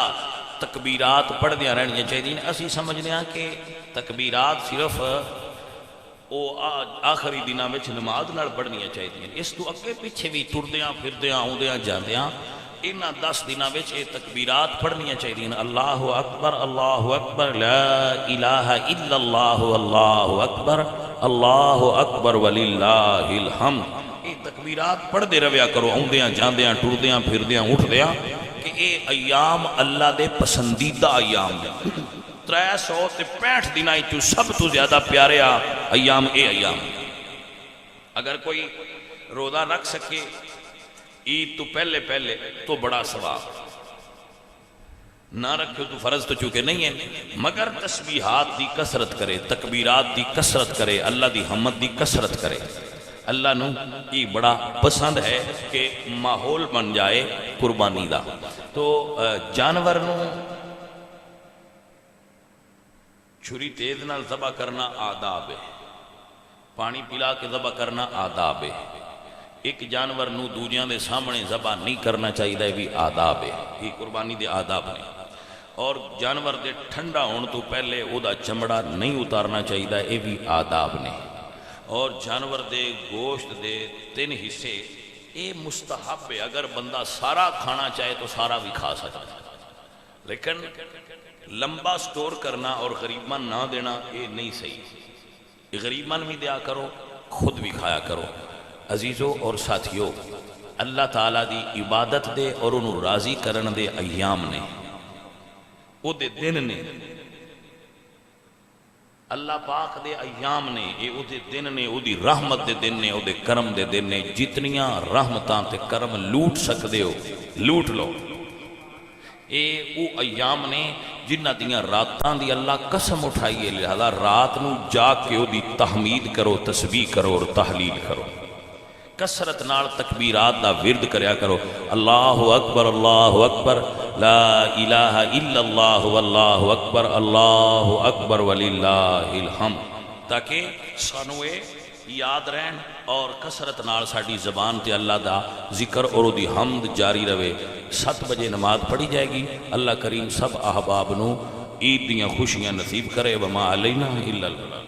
تکبیرات پڑھ دیا رہنی چاہیے. اسی سمجھنے ہیں کہ تکبیرات صرف آخری دنوں میں نماز نال پڑھنی چاہیے، اس تو اگے پیچھے بھی ٹردیاں پھردیاں آؤندیاں جاندیاں انہاں 10 دنوں میں یہ تکبیرات پڑھنی چاہیے. اللہ اکبر لا الہ الا اللہ اللہ اکبر وللہ الحمد. یہ تکبیرات پڑھ دے رویا کرو آؤندیاں جاندیاں ٹردیاں پھردیاں اٹھدیاں کہ اے ایام اللہ دے پسندیدہ ایام دے. 365 دنائی تو سب تو زیادہ پیارے ایام اے ایام. اگر کوئی روزہ رکھ سکے عید تو پہلے تو بڑا ثواب، نہ رکھو تو فرض تو چونکہ نہیں ہے، مگر تسبیحات دی کثرت کرے، تکبیرات دی کثرت کرے، اللہ دی حمد دی کثرت کرے. اللہ نو یہ بڑا پسند ہے کہ ماحول بن جائے قربانی دا. تو جانور نو چھری تیز نال ذبح کرنا آداب ہے، پانی پلا کے ذبح کرنا آداب ہے. ایک جانور نو دوجیاں دے سامنے ذبح نہیں کرنا چاہیے بھی آداب ہے، یہ قربانی دے آداب نے. اور جانور دے ٹھنڈا ہون تو پہلے او دا چمڑا نہیں اتارنا چاہیے، یہ بھی آداب نے. اور جانور دے گوشت دے 3 حصے یہ مستحب ہے، اگر بندہ سارا کھانا چاہے تو سارا بھی کھا سکتا ہے، لیکن لمبا سٹور کرنا اور غریبان نہ دینا یہ نہیں صحیح. غریبان بھی دیا کرو، خود بھی کھایا کرو. عزیزو اور ساتھیو، اللہ تعالیٰ دی عبادت دے اور انہوں راضی کرن دے ایام نے، او دے دن نے، اللہ پاک دے ایام نے، اے او دے دن نے، او دی رحمت دے دن نے، او دے کرم دے دن نے. جتنیاں رحمتاں تے کرم لوٹ سکدے ہو لوٹ لو. اے او ایام نے جنہ دیاں راتاں دی اللہ قسم اٹھائیے، لہذا رات نو جاگ کے او دی تحمید کرو، تسبیح کرو اور تحلیل کرو. کثرت نال تکبیرات دا ورد کریا کرو. اللہ اکبر لا الہ الا اللہ واللہ اکبر وللہ الحمد، تاکہ سانو اے یاد رہن اور کثرت نال ساڈی زبان تے اللہ دا ذکر اور دی حمد جاری رہے. 7 بجے نماز پڑھی جائے گی. اللہ کریم سب احباب نو عید دیاں خوشیاں نصیب کرے. وما علینا الا البلاغ.